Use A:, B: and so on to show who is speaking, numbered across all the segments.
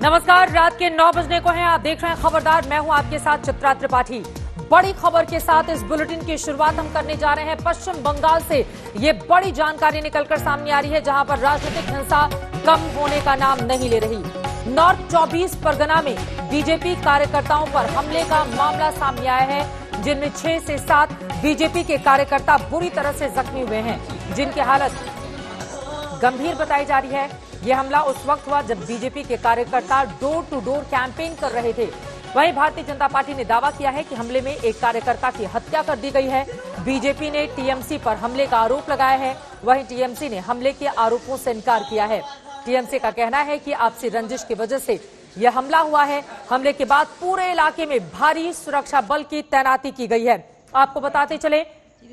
A: नमस्कार, रात के 9 बजने को हैं। आप देख रहे हैं खबरदार। मैं हूं आपके साथ चित्रा त्रिपाठी। बड़ी खबर के साथ इस बुलेटिन की शुरुआत हम करने जा रहे हैं पश्चिम बंगाल से। ये बड़ी जानकारी निकलकर सामने आ रही है, जहां पर राजनीतिक हिंसा कम होने का नाम नहीं ले रही। नॉर्थ 24 परगना में बीजेपी कार्यकर्ताओं पर हमले का मामला सामने आया है, जिनमें 6 से 7 बीजेपी के कार्यकर्ता बुरी तरह से जख्मी हुए हैं, जिनकी हालत गंभीर बताई जा रही है। यह हमला उस वक्त हुआ जब बीजेपी के कार्यकर्ता डोर टू डोर कैंपेन कर रहे थे। वहीं भारतीय जनता पार्टी ने दावा किया है कि हमले में एक कार्यकर्ता की हत्या कर दी गई है। बीजेपी ने टीएमसी पर हमले का आरोप लगाया है, वहीं टीएमसी ने हमले के आरोपों से इनकार किया है। टीएमसी का कहना है कि आपसी रंजिश की वजह से यह हमला हुआ है। हमले के बाद पूरे इलाके में भारी सुरक्षा बल की तैनाती की गई है। आपको बताते चले,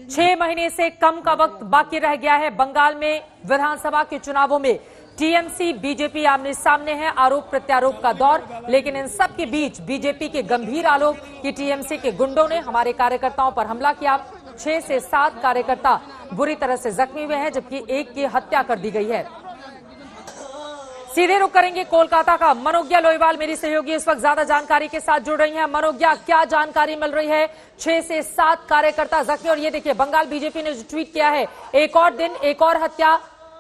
A: 6 महीने से कम का वक्त बाकी रह गया है। बंगाल में विधानसभा के चुनावों में टीएमसी बीजेपी आमने सामने है, आरोप प्रत्यारोप का दौर। लेकिन इन सब के बीच बीजेपी के गंभीर आरोप कि टीएमसी के गुंडों ने हमारे कार्यकर्ताओं पर हमला किया। 6 से 7 कार्यकर्ता बुरी तरह से जख्मी हुए हैं, जबकि एक की हत्या कर दी गई है। सीधे रुख करेंगे कोलकाता का। मनोज्ञा लोईवाल मेरी सहयोगी इस वक्त ज्यादा जानकारी के साथ जुड़ रही हैं। मनोज्ञा, क्या जानकारी मिल रही है? 6 से 7 कार्यकर्ता जख्मी, और ये देखिए बंगाल बीजेपी ने जो ट्वीट किया है, एक और दिन एक और हत्या।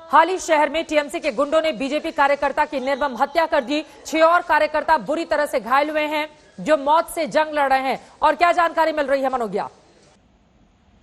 A: हाल ही शहर में टीएमसी के गुंडों ने बीजेपी कार्यकर्ता की निर्मम हत्या कर दी। 6 और कार्यकर्ता बुरी तरह से घायल हुए हैं, जो मौत से जंग लड़ रहे हैं। और क्या जानकारी मिल रही है मनोज्ञा?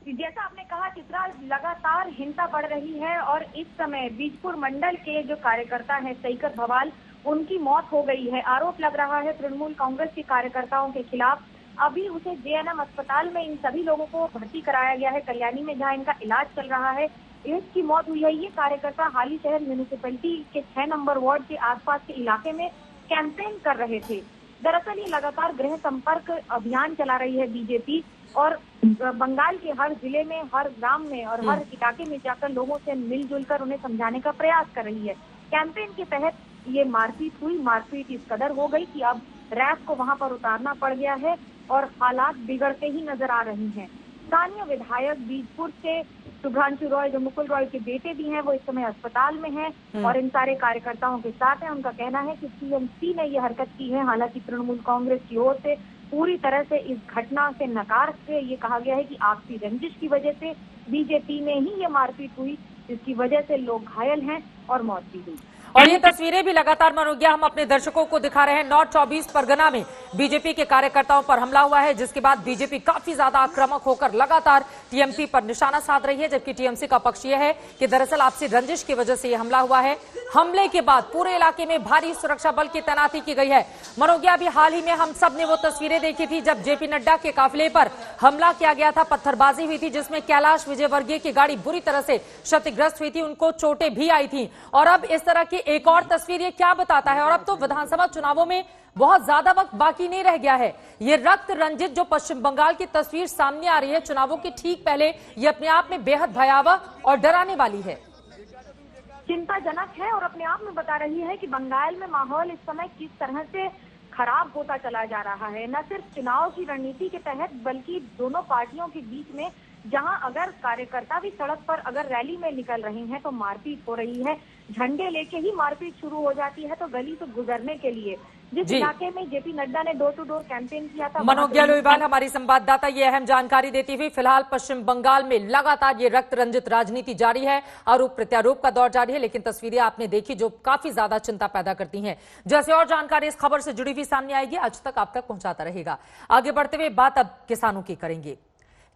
B: जैसा आपने कहा चित्रा, लगातार हिंसा बढ़ रही है और इस समय बीजपुर मंडल के जो कार्यकर्ता हैं सईकर भवाल, उनकी मौत हो गई है। आरोप लग रहा है तृणमूल कांग्रेस के कार्यकर्ताओं के खिलाफ। अभी उसे जेएनएम अस्पताल में इन सभी लोगों को भर्ती कराया गया है, कल्याणी में, जहां इनका इलाज चल रहा है। इसकी मौत हुई है। ये कार्यकर्ता हाली शहर म्यूनिसिपैलिटी के 6 नंबर वार्ड के आसपास के इलाके में कैंपेन कर रहे थे। दरअसल ये लगातार गृह संपर्क अभियान चला रही है बीजेपी, और बंगाल के हर जिले में, हर ग्राम में और हर इलाके में जाकर लोगों से मिलजुल कर उन्हें समझाने का प्रयास कर रही है। कैंपेन के तहत ये मारपीट हुई। मारपीट इस कदर हो गई कि अब रैफ को वहां पर उतारना पड़ गया है और हालात बिगड़ते ही नजर आ रहे हैं। स्थानीय विधायक बीजपुर से शुभ्रांशु रॉय, जो मुकुल रॉय के बेटे भी हैं, वो इस समय अस्पताल में हैं और इन सारे कार्यकर्ताओं के साथ हैं। उनका कहना है कि टीएमसी ने ये हरकत की है। हालांकि तृणमूल कांग्रेस की ओर से पूरी तरह से इस घटना से नकार से ये कहा गया है कि आपसी रंजिश की वजह से बीजेपी में ही ये मारपीट हुई, जिसकी वजह से लोग घायल हैं और मौत भी हुई।
A: और ये तस्वीरें भी लगातार मनोज्ञा हम अपने दर्शकों को दिखा रहे हैं। नॉर्थ 24 परगना में बीजेपी के कार्यकर्ताओं पर हमला हुआ है, जिसके बाद बीजेपी काफी ज्यादा आक्रामक होकर लगातार टीएमसी पर निशाना साध रही है, जबकि टीएमसी का पक्ष यह है कि दरअसल आपसी रंजिश की वजह से यह हमला हुआ है। हमले के बाद पूरे इलाके में भारी सुरक्षा बल की तैनाती की गई है। मनोज्ञा, अभी हाल ही में हम सब ने वो तस्वीरें देखी थी जब जेपी नड्डा के काफिले पर हमला किया गया था, पत्थरबाजी हुई थी, जिसमें कैलाश विजयवर्गीय की गाड़ी बुरी तरह से क्षतिग्रस्त हुई थी, उनको चोटें भी आई थी। और अब इस तरह की एक और तस्वीर, ये क्या बताता है? और अब तो विधानसभा चुनावों में बहुत ज्यादा वक्त बाकी नहीं रह गया है। ये रक्त रंजित जो पश्चिम बंगाल की तस्वीर सामने आ रही है चुनावों के ठीक पहले, ये अपने आप में बेहद भयावह और डराने वाली है।
B: चिंताजनक है और अपने आप में बता रही है कि बंगाल में माहौल इस समय किस तरह से खराब होता चला जा रहा है। न सिर्फ चुनाव की रणनीति के तहत, बल्कि दोनों पार्टियों के बीच में, जहां अगर कार्यकर्ता भी सड़क पर अगर रैली में निकल रहे हैं तो मारपीट हो रही है। झंडे लेके ही मारपीट शुरू हो जाती है। तो गली से गुजरने के लिए जिस इलाके में जेपी नड्डा ने डोर टू डोर कैंपेन किया था,
A: मनोज्ञा लोईवाल हमारी संवाददाता ये अहम जानकारी देती हुई। फिलहाल पश्चिम बंगाल में लगातार ये रक्त रंजित राजनीति जारी है, आरोप प्रत्यारोप का दौर जारी है, लेकिन तस्वीरें आपने देखी जो काफी ज्यादा चिंता पैदा करती हैं। जैसे और जानकारी इस खबर से जुड़ी हुई सामने आएगी, आज तक आप तक पहुंचाता रहेगा। आगे बढ़ते हुए बात अब किसानों की करेंगे।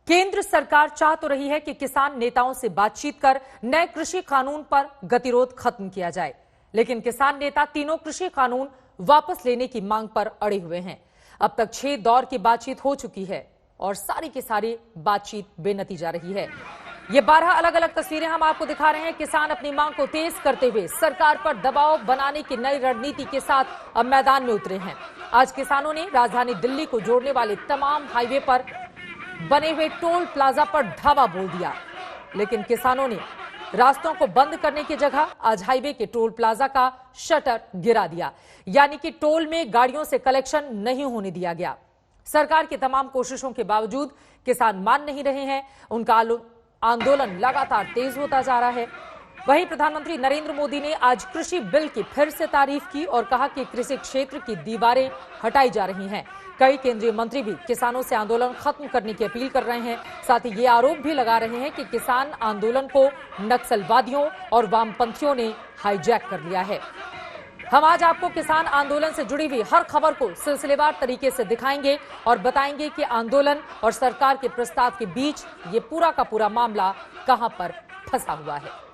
A: केंद्र सरकार चाह तो रही है कि किसान नेताओं से बातचीत कर नए कृषि कानून पर गतिरोध खत्म किया जाए, लेकिन किसान नेता तीनों कृषि कानून वापस लेने की मांग पर अड़े हुए हैं। अब तक 6 दौर की बातचीत हो चुकी है और सारी की सारी बातचीत बेनतीजा रही है। ये 12 अलग अलग तस्वीरें हम आपको दिखा रहे हैं। किसान अपनी मांग को तेज करते हुए सरकार पर दबाव बनाने की नई रणनीति के साथ अब मैदान में उतरे हैं। आज किसानों ने राजधानी दिल्ली को जोड़ने वाले तमाम हाईवे पर बने हुए टोल प्लाजा पर धावा बोल दिया, लेकिन किसानों ने रास्तों को बंद करने की जगह आज हाईवे के टोल प्लाजा का शटर गिरा दिया, यानी कि टोल में गाड़ियों से कलेक्शन नहीं होने दिया गया। सरकार की तमाम कोशिशों के बावजूद किसान मान नहीं रहे हैं। उनका आंदोलन लगातार तेज होता जा रहा है। वहीं प्रधानमंत्री नरेंद्र मोदी ने आज कृषि बिल की फिर से तारीफ की और कहा कि कृषि क्षेत्र की दीवारें हटाई जा रही हैं। कई केंद्रीय मंत्री भी किसानों से आंदोलन खत्म करने की अपील कर रहे हैं। साथ ही ये आरोप भी लगा रहे हैं कि किसान आंदोलन को नक्सलवादियों और वामपंथियों ने हाईजैक कर लिया है। हम आज आपको किसान आंदोलन से जुड़ी हुई हर खबर को सिलसिलेवार तरीके से दिखाएंगे और बताएंगे कि आंदोलन और सरकार के प्रस्ताव के बीच ये पूरा का पूरा मामला कहां पर फंसा हुआ है।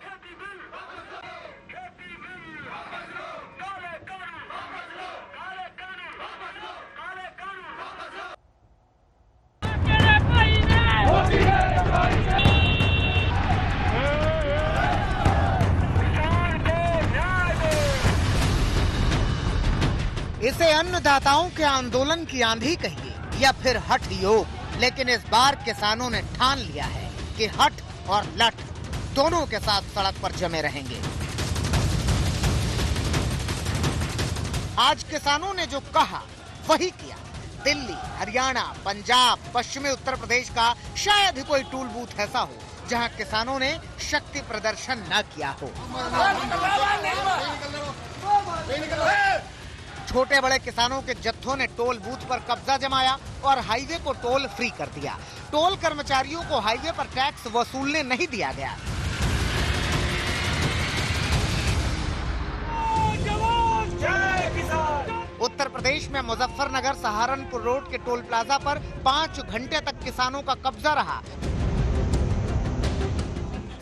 C: इसे अन्नदाताओं के आंदोलन की आंधी कहिए या फिर हठ योग, लेकिन इस बार किसानों ने ठान लिया है कि हठ और लठ दोनों के साथ सड़क पर जमे रहेंगे। आज किसानों ने जो कहा वही किया। दिल्ली, हरियाणा, पंजाब, पश्चिमी उत्तर प्रदेश का शायद ही कोई टूल बूथ ऐसा हो जहां किसानों ने शक्ति प्रदर्शन न किया हो। छोटे बड़े किसानों के जत्थों ने टोल बूथ पर कब्जा जमाया और हाईवे को टोल फ्री कर दिया। टोल कर्मचारियों को हाईवे पर टैक्स वसूलने नहीं दिया गया। उत्तर प्रदेश में मुजफ्फरनगर सहारनपुर रोड के टोल प्लाजा पर 5 घंटे तक किसानों का कब्जा रहा।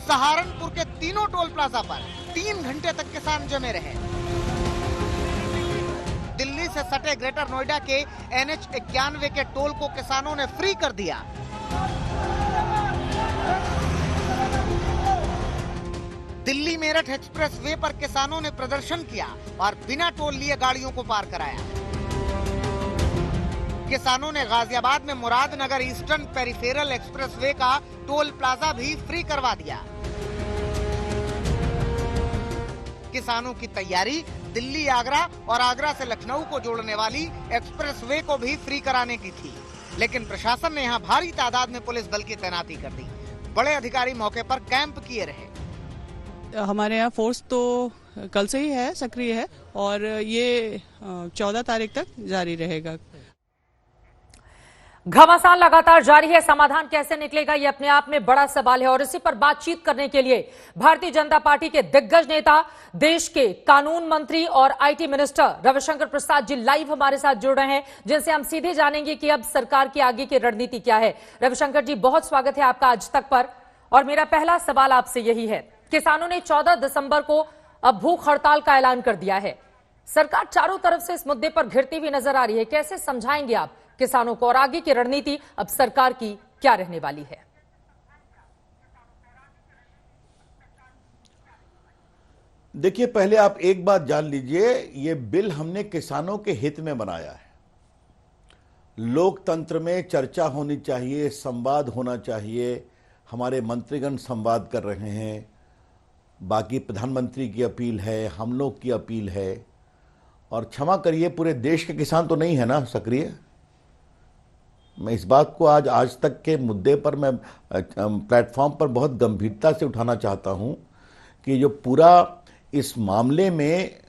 C: सहारनपुर के तीनों टोल प्लाजा पर 3 घंटे तक किसान जमे रहे। दिल्ली से सटे ग्रेटर नोएडा के NH 91 के टोल को किसानों ने फ्री कर दिया। दिल्ली मेरठ एक्सप्रेस वे पर किसानों ने प्रदर्शन किया और बिना टोल लिए गाड़ियों को पार कराया। किसानों ने गाजियाबाद में Muradnagar eastern peripheral express way का टोल प्लाजा भी फ्री करवा दिया। किसानों की तैयारी दिल्ली आगरा और आगरा से लखनऊ को जोड़ने वाली एक्सप्रेस वे को भी फ्री कराने की थी, लेकिन प्रशासन ने यहां भारी तादाद में पुलिस बल की तैनाती कर दी। बड़े अधिकारी मौके पर कैंप किए रहे।
D: हमारे यहाँ फोर्स तो कल से ही है, सक्रिय है और ये 14 तारीख तक जारी रहेगा।
A: घमासान लगातार जारी है। समाधान कैसे निकलेगा ये अपने आप में बड़ा सवाल है और इसी पर बातचीत करने के लिए भारतीय जनता पार्टी के दिग्गज नेता, देश के कानून मंत्री और IT minister Ravishankar Prasad ji live हमारे साथ जुड़ रहे हैं, जिनसे हम सीधे जानेंगे कि अब सरकार की आगे की रणनीति क्या है। रविशंकर जी, बहुत स्वागत है आपका आज तक पर। और मेरा पहला सवाल आपसे यही है, किसानों ने 14 दिसंबर को अब भूख हड़ताल का ऐलान कर दिया है। सरकार चारों तरफ से इस मुद्दे पर घिरती हुई नजर आ रही है। कैसे समझाएंगे आप किसानों को और आगे की रणनीति अब सरकार की क्या रहने वाली है?
E: देखिए, पहले आप एक बात जान लीजिए, ये बिल हमने किसानों के हित में बनाया है। लोकतंत्र में चर्चा होनी चाहिए, संवाद होना चाहिए। हमारे मंत्रीगण संवाद कर रहे हैं, बाकी प्रधानमंत्री की अपील है, हम लोग की अपील है। और क्षमा करिए, पूरे देश के किसान तो नहीं है ना सक्रिय। मैं इस बात को आज तक के मुद्दे पर मैं प्लेटफॉर्म पर बहुत गंभीरता से उठाना चाहता हूं कि जो पूरा इस मामले में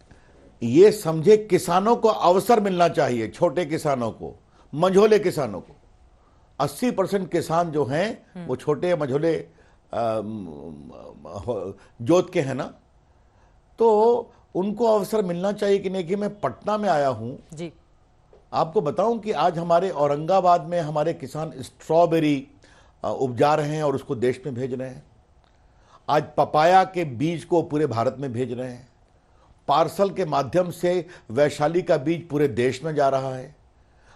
E: ये समझे, किसानों को अवसर मिलना चाहिए, छोटे किसानों को, मझोले किसानों को। 80% किसान जो हैं वो छोटे मझोले जोत के हैं ना, तो उनको अवसर मिलना चाहिए कि नहीं। कि मैं पटना में आया हूं जी, आपको बताऊं कि आज हमारे औरंगाबाद में हमारे किसान स्ट्रॉबेरी उपजा रहे हैं और उसको देश में भेज रहे हैं। आज पपाया के बीज को पूरे भारत में भेज रहे हैं। पार्सल के माध्यम से वैशाली का बीज पूरे देश में जा रहा है।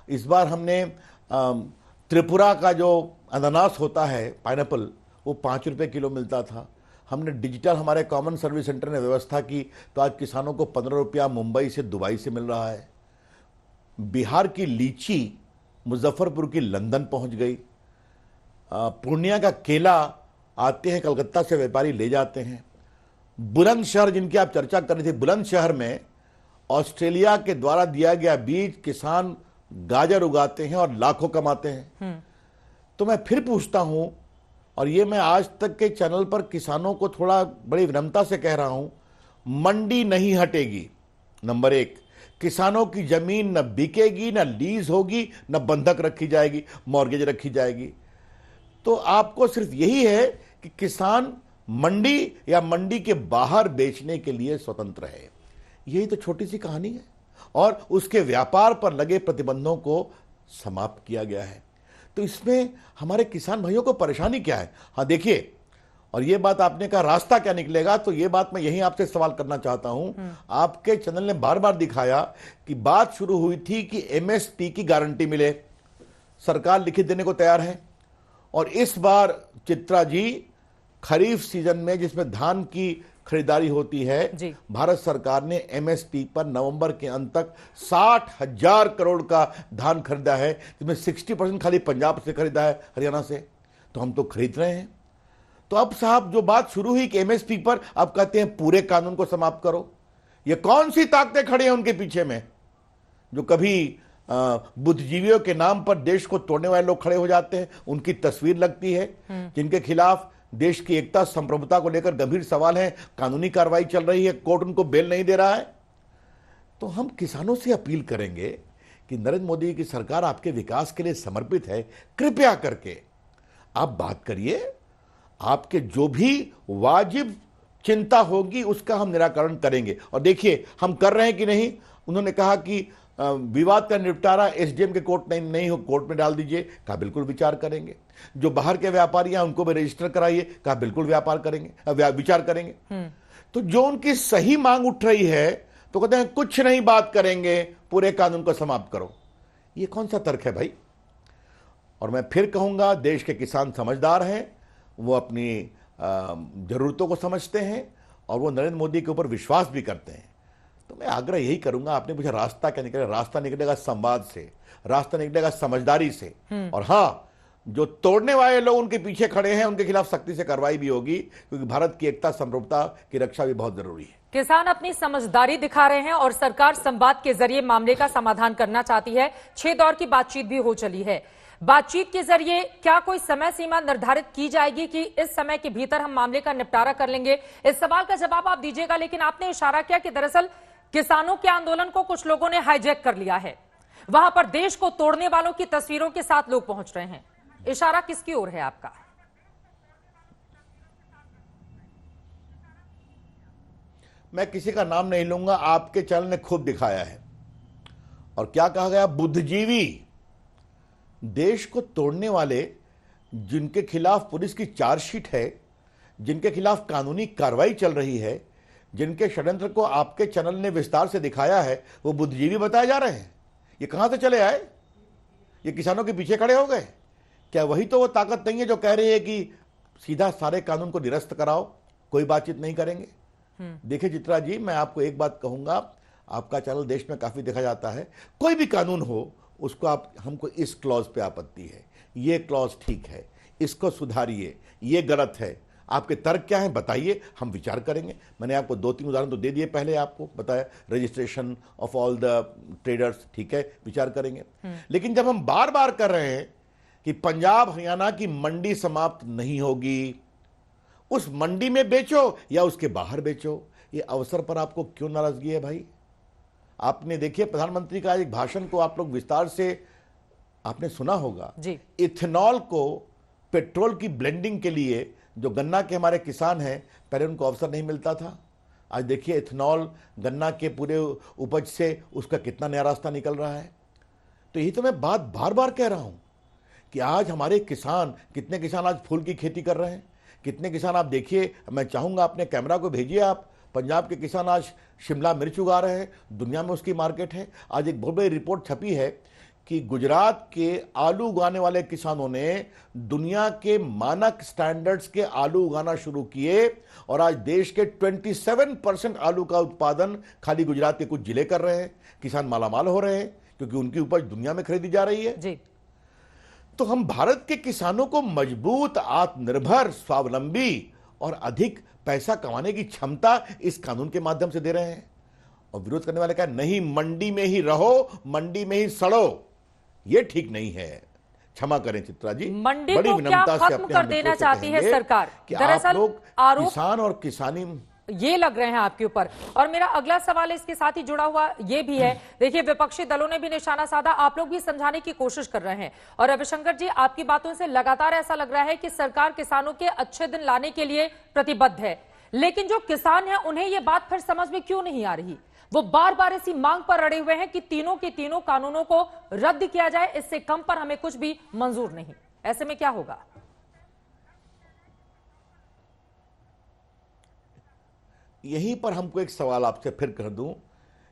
E: इस बार हमने त्रिपुरा का जो अनानास होता है, पाइनएप्पल, वो 5 रुपये किलो मिलता था। हमने डिजिटल, हमारे कॉमन सर्विस सेंटर ने व्यवस्था की, तो आज किसानों को 15 रुपया मुंबई से, दुबई से मिल रहा है। बिहार की लीची मुजफ्फरपुर की लंदन पहुंच गई। पूर्णिया का केला आते हैं, कलकत्ता से व्यापारी ले जाते हैं। बुलंदशहर, जिनकी आप चर्चा कर रहे थे, बुलंदशहर में ऑस्ट्रेलिया के द्वारा दिया गया बीज किसान गाजर उगाते हैं और लाखों कमाते हैं। तो मैं फिर पूछता हूं और ये मैं आज तक के चैनल पर किसानों को थोड़ा बड़ी विनम्रता से कह रहा हूं, मंडी नहीं हटेगी। नंबर एक, किसानों की जमीन न बिकेगी, न लीज होगी, न बंधक रखी जाएगी, मॉर्गेज रखी जाएगी। तो आपको सिर्फ यही है कि किसान मंडी या मंडी के बाहर बेचने के लिए स्वतंत्र है। यही तो छोटी सी कहानी है और उसके व्यापार पर लगे प्रतिबंधों को समाप्त किया गया है। तो इसमें हमारे किसान भाइयों को परेशानी क्या है? हाँ देखिए, और ये बात आपने कहा रास्ता क्या निकलेगा, तो ये बात मैं यहीं आपसे सवाल करना चाहता हूं। आपके चैनल ने बार बार दिखाया कि बात शुरू हुई थी कि एमएसपी की गारंटी मिले, सरकार लिखित देने को तैयार है। और इस बार चित्रा जी, खरीफ सीजन में जिसमें धान की खरीदारी होती है, भारत सरकार ने एमएसपी पर नवंबर के अंत तक 60,000 करोड़ का धान खरीदा है, जिसमें 60% खाली पंजाब से खरीदा है, हरियाणा से। तो हम तो खरीद रहे हैं। तो अब साहब जो बात शुरू हुई कि एमएसपी पर, अब कहते हैं पूरे कानून को समाप्त करो। ये कौन सी ताकतें खड़ी हैं उनके पीछे में, जो कभी बुद्धिजीवियों के नाम पर देश को तोड़ने वाले लोग खड़े हो जाते हैं, उनकी तस्वीर लगती है, जिनके खिलाफ देश की एकता संप्रभुता को लेकर गंभीर सवाल है, कानूनी कार्रवाई चल रही है, कोर्ट उनको बेल नहीं दे रहा है। तो हम किसानों से अपील करेंगे कि नरेंद्र मोदी की सरकार आपके विकास के लिए समर्पित है, कृपया करके आप बात करिए, आपके जो भी वाजिब चिंता होगी उसका हम निराकरण करेंगे। और देखिए हम कर रहे हैं कि नहीं। उन्होंने कहा कि विवाद का निपटारा एसडीएम के कोर्ट नहीं हो, कोर्ट में डाल दीजिए, कहा बिल्कुल विचार करेंगे। जो बाहर के व्यापारी हैं उनको भी रजिस्टर कराइए, कहा बिल्कुल विचार करेंगे। तो जो उनकी सही मांग उठ रही है तो कहते हैं कुछ नहीं बात करेंगे, पूरे कानून को समाप्त करो। ये कौन सा तर्क है भाई? और मैं फिर कहूंगा, देश के किसान समझदार हैं, वो अपनी जरूरतों को समझते हैं और वो नरेंद्र मोदी के ऊपर विश्वास भी करते हैं। तो मैं आग्रह यही करूंगा, आपने पूछा रास्ता क्या निकलेगा, रास्ता निकलेगा संवाद से, रास्ता निकलेगा समझदारी से। और हाँ, जो तोड़ने वाले लोग उनके पीछे खड़े हैं उनके खिलाफ सख्ती से कार्रवाई भी होगी, क्योंकि भारत की एकता संप्रभुता की रक्षा भी बहुत जरूरी है।
A: किसान अपनी समझदारी दिखा रहे हैं और सरकार संवाद के जरिए मामले का समाधान करना चाहती है। 6 दौर की बातचीत भी हो चली है। बातचीत के जरिए क्या कोई समय सीमा निर्धारित की जाएगी कि इस समय के भीतर हम मामले का निपटारा कर लेंगे? इस सवाल का जवाब आप दीजिएगा, लेकिन आपने इशारा किया कि दरअसल किसानों के आंदोलन को कुछ लोगों ने हाईजैक कर लिया है, वहां पर देश को तोड़ने वालों की तस्वीरों के साथ लोग पहुंच रहे हैं। इशारा किसकी ओर है आपका?
E: मैं किसी का नाम नहीं लूंगा, आपके चैनल ने खुद दिखाया है। और क्या कहा गया? बुद्धिजीवी, देश को तोड़ने वाले जिनके खिलाफ पुलिस की चार्जशीट है, जिनके खिलाफ कानूनी कार्रवाई चल रही है, जिनके षड्यंत्र को आपके चैनल ने विस्तार से दिखाया है, वो बुद्धिजीवी बताए जा रहे हैं। ये कहां से चले आए? ये किसानों के पीछे खड़े हो गए? क्या वही तो वो ताकत नहीं है जो कह रही है कि सीधा सारे कानून को निरस्त कराओ, कोई बातचीत नहीं करेंगे? देखिए चित्रा जी, मैं आपको एक बात कहूंगा, आपका चैनल देश में काफी देखा जाता है, कोई भी कानून हो उसको आप, हमको इस क्लॉज पे आपत्ति है, ये क्लॉज ठीक है, इसको सुधारिए, ये गलत है, आपके तर्क क्या हैं बताइए, हम विचार करेंगे। मैंने आपको 2-3 उदाहरण तो दे दिए, पहले आपको बताया registration of all the traders, ठीक है, विचार करेंगे। लेकिन जब हम बार बार कर रहे हैं कि पंजाब हरियाणा की मंडी समाप्त नहीं होगी, उस मंडी में बेचो या उसके बाहर बेचो, ये अवसर पर आपको क्यों नाराजगी है भाई? आपने देखिए प्रधानमंत्री का एक भाषण को आप लोग विस्तार से आपने सुना होगा जी। इथेनॉल को पेट्रोल की ब्लेंडिंग के लिए जो गन्ना के हमारे किसान हैं, पहले उनको अवसर नहीं मिलता था। आज देखिए इथेनॉल गन्ना के पूरे उपज से उसका कितना नया रास्ता निकल रहा है। तो यही तो मैं बात बार बार कह रहा हूं कि आज हमारे किसान, कितने किसान आज फूल की खेती कर रहे हैं, कितने किसान आप देखिए, मैं चाहूंगा अपने कैमरा को भेजिए आप, पंजाब के किसान आज शिमला मिर्च उगा रहे हैं, दुनिया में उसकी मार्केट है। आज एक बहुत बड़ी रिपोर्ट छपी है कि गुजरात के आलू उगाने वाले किसानों ने दुनिया के मानक स्टैंडर्ड्स के आलू उगाना शुरू किए और आज देश के 27% आलू का उत्पादन खाली गुजरात के कुछ जिले कर रहे हैं। किसान मालामाल हो रहे हैं क्योंकि उनकी उपज दुनिया में खरीदी जा रही है जी। तो हम भारत के किसानों को मजबूत, आत्मनिर्भर, स्वावलंबी और अधिक पैसा कमाने की क्षमता इस कानून के माध्यम से दे रहे हैं। और विरोध करने वाले कहा नहीं, मंडी में ही रहो, मंडी में ही सड़ो, यह ठीक नहीं है। क्षमा करें चित्रा जी,
A: मंडी
E: बड़ी
A: को क्या
E: विनम्रता से
A: खत्म
E: अपने
A: कर
E: हम मित्रों
A: देना
E: से
A: चाहती है
E: कहेंगे
A: सरकार?
E: कि आप
A: दरअसल
E: लोग
A: आरोप
E: किसान और किसानी
A: ये लग रहे हैं आपके ऊपर। और मेरा अगला सवाल इसके साथ ही जुड़ा हुआ ये भी है, देखिए विपक्षी दलों ने भी निशाना साधा, आप लोग भी समझाने की कोशिश कर रहे हैं। और रविशंकर जी, आपकी बातों से लगातार ऐसा लग रहा है कि सरकार किसानों के अच्छे दिन लाने के लिए प्रतिबद्ध है, लेकिन जो किसान हैं उन्हें यह बात फिर समझ में क्यों नहीं आ रही? वो बार बार इसी मांग पर अड़े हुए हैं कि तीनों के तीनों कानूनों को रद्द किया जाए, इससे कम पर हमें कुछ भी मंजूर नहीं। ऐसे में क्या होगा?
E: यहीं पर हमको एक सवाल आपसे फिर कर दूं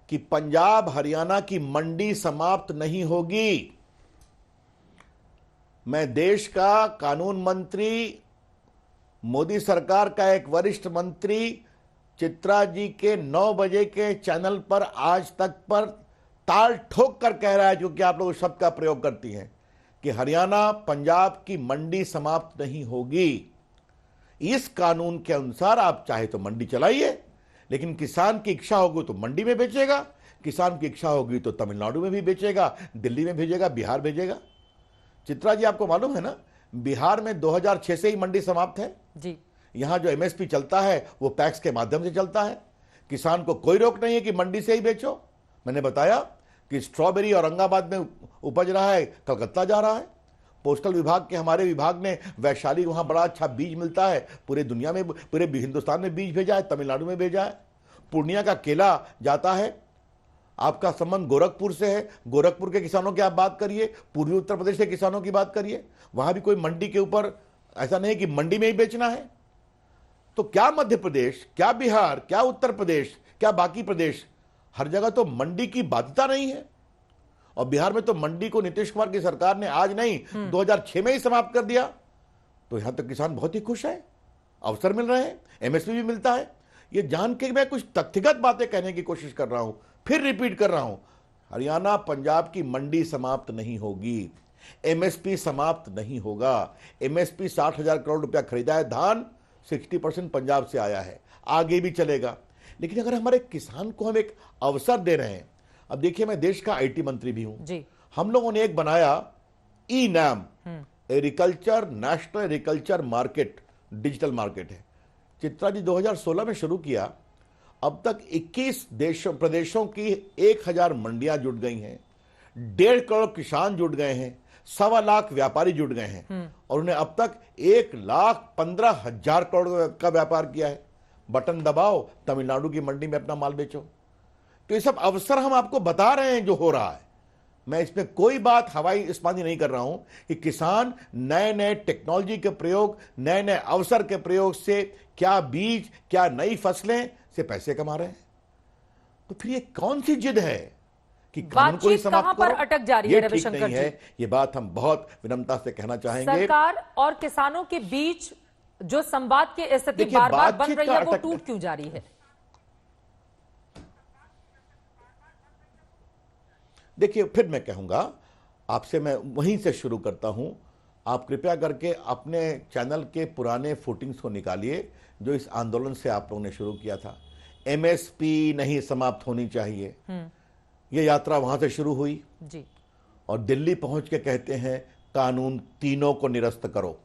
E: कि पंजाब हरियाणा की मंडी समाप्त नहीं होगी। मैं देश का कानून मंत्री, मोदी सरकार का एक वरिष्ठ मंत्री चित्रा जी के 9 बजे के चैनल पर आज तक पर ताल ठोक कर कह रहा है, क्योंकि आप लोग उस शब्द का प्रयोग करती हैं कि हरियाणा पंजाब की मंडी समाप्त नहीं होगी। इस कानून के अनुसार आप चाहे तो मंडी चलाइए, लेकिन किसान की इच्छा होगी तो मंडी में बेचेगा, किसान की इच्छा होगी तो तमिलनाडु में भी बेचेगा, दिल्ली में भेजेगा, बिहार भेजेगा। चित्रा जी, आपको मालूम है ना, बिहार में 2006 से ही मंडी समाप्त है
A: जी।
E: यहां जो एमएसपी चलता है वो पैक्स के माध्यम से चलता है। किसान को कोई रोक नहीं है कि मंडी से ही बेचो। मैंने बताया कि स्ट्रॉबेरी औरंगाबाद में उपज रहा है, कलकत्ता जा रहा है। पोस्टल विभाग के हमारे विभाग ने वैशाली, वहां बड़ा अच्छा बीज मिलता है, पूरे दुनिया में, पूरे हिंदुस्तान में बीज भेजा है, तमिलनाडु में भेजा है। पूर्णिया का केला जाता है। आपका संबंध गोरखपुर से है, गोरखपुर के किसानों की आप बात करिए, पूर्वी उत्तर प्रदेश के किसानों की बात करिए, वहां भी कोई मंडी के ऊपर ऐसा नहीं कि मंडी में ही बेचना है। तो क्या मध्य प्रदेश, क्या बिहार, क्या उत्तर प्रदेश, क्या बाकी प्रदेश, हर जगह तो मंडी की बाध्यता नहीं है? और बिहार में तो मंडी को नीतीश कुमार की सरकार ने आज नहीं 2006 में ही समाप्त कर दिया। तो यहां तक किसान बहुत ही खुश है, अवसर मिल रहे हैं, एमएसपी भी मिलता है। ये जान के मैं कुछ तथ्यगत बातें कहने की कोशिश कर रहा हूं, फिर रिपीट कर रहा हूं, हरियाणा पंजाब की मंडी समाप्त नहीं होगी, एमएसपी समाप्त नहीं होगा। एमएसपी 60,000 करोड़ रुपया खरीदा है, धान 60% पंजाब से आया है, आगे भी चलेगा। लेकिन अगर हमारे किसान को हम एक अवसर दे रहे हैं, अब देखिए मैं देश का आईटी मंत्री भी हूं
A: जी।
E: हम लोगों ने एक बनाया e-NAM, agriculture national agriculture market, digital market है। चित्रा जी 2016 में शुरू किया, अब तक 21 प्रदेशों की 1000 मंडियां जुड़ गई हैं, 1.5 करोड़ किसान जुड़ गए हैं, 1.25 लाख व्यापारी जुड़ गए हैं और उन्हें अब तक 1,15,000 करोड़ का व्यापार किया है। बटन दबाओ, तमिलनाडु की मंडी में अपना माल बेचो। तो ये सब अवसर हम आपको बता रहे हैं जो हो रहा है। मैं इसमें कोई बात हवाई इस्पानी नहीं कर रहा हूं कि किसान नए नए टेक्नोलॉजी के प्रयोग, नए नए अवसर के प्रयोग से क्या बीज, क्या नई फसलें से पैसे कमा रहे हैं। तो फिर ये कौन सी जिद है कि कानून को ही समाप्त करो?
A: अटक जा रही है
E: ये ठीक
A: रविशंकर
E: नहीं है। ये बात हम बहुत विनम्रता से कहना चाहेंगे।
A: सरकार और किसानों के बीच जो संवाद की स्थिति बार बार बन रही है, वो टूट क्यों जा रही है?
E: देखिए, फिर मैं कहूंगा आपसे, मैं वहीं से शुरू करता हूं। आप कृपया करके अपने चैनल के पुराने फुटिंग्स को निकालिए जो इस आंदोलन से आप लोगों ने शुरू किया था। एमएसपी नहीं समाप्त होनी चाहिए, ये यात्रा वहां से शुरू हुई
A: जी।
E: और दिल्ली पहुंच के कहते हैं कानून तीनों को निरस्त करो।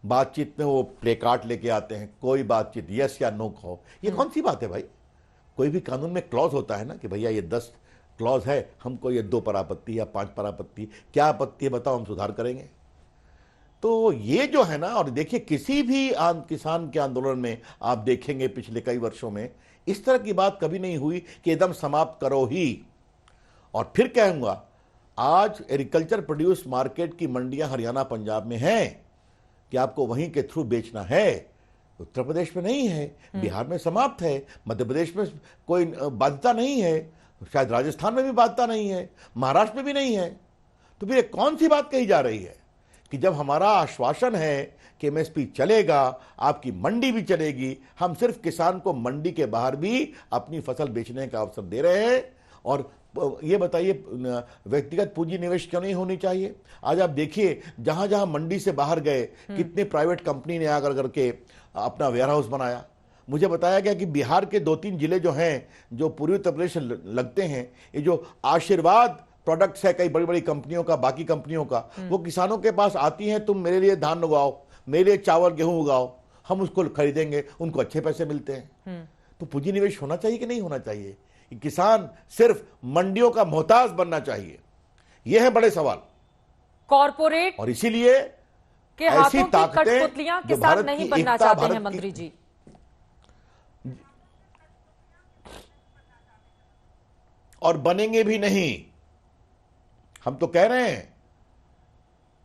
E: बातचीत में वो प्ले कार्ड लेके आते हैं, कोई बातचीत, यस या नो कहो। ये कौन सी बात है भाई? कोई भी कानून में क्लॉज होता है ना कि भैया ये 10 क्लॉज है, हमको ये 2 पर आपत्ति या 5 पर आपत्ति, क्या आपत्ति है बताओ, हम सुधार करेंगे। तो ये जो है ना, और देखिए किसी भी किसान के आंदोलन में आप देखेंगे पिछले कई वर्षों में इस तरह की बात कभी नहीं हुई कि एकदम समाप्त करो ही। और फिर कहूंगा, आज एग्रीकल्चर प्रोड्यूस मार्केट की मंडियां हरियाणा पंजाब में हैं कि आपको वहीं के थ्रू बेचना है। उत्तर प्रदेश में नहीं है, बिहार में समाप्त है, मध्य प्रदेश में कोई बाध्यता नहीं है, शायद राजस्थान में भी बाध्यता नहीं है, महाराष्ट्र में भी नहीं है। तो फिर कौन सी बात कही जा रही है कि जब हमारा आश्वासन है कि एमएसपी चलेगा, आपकी मंडी भी चलेगी, हम सिर्फ किसान को मंडी के बाहर भी अपनी फसल बेचने का अवसर दे रहे हैं। और ये बताइए, व्यक्तिगत पूंजी निवेश क्यों नहीं होनी चाहिए? आज आप देखिए जहां जहां मंडी से बाहर गए, कितने प्राइवेट कंपनी ने आकर करके अपना वेयर हाउस बनाया। मुझे बताया गया कि बिहार के 2-3 जिले जो हैं, जो पूर्वी उत्तर प्रदेश लगते हैं, ये जो आशीर्वाद प्रोडक्ट्स है कई बड़ी बड़ी कंपनियों का, बाकी कंपनियों का, वो किसानों के पास आती हैं, तुम मेरे लिए धान उगाओ, मेरे लिए चावल गेहूं उगाओ, हम उसको खरीदेंगे, उनको अच्छे पैसे मिलते हैं। तो पूंजी निवेश होना चाहिए कि नहीं होना चाहिए? किसान सिर्फ मंडियों का मोहताज बनना चाहिए, यह है बड़े सवाल।
A: कॉर्पोरेट
E: और इसीलिए
A: के
E: ऐसी
A: हाथों की
E: ताकतें
A: कठपुतलियां
E: जो
A: किसान
E: भारत
A: नहीं
E: की
A: बनना
E: एकता,
A: चाहते हैं
E: भारत की-
A: मंत्री जी।
E: और बनेंगे भी नहीं। हम तो कह रहे हैं,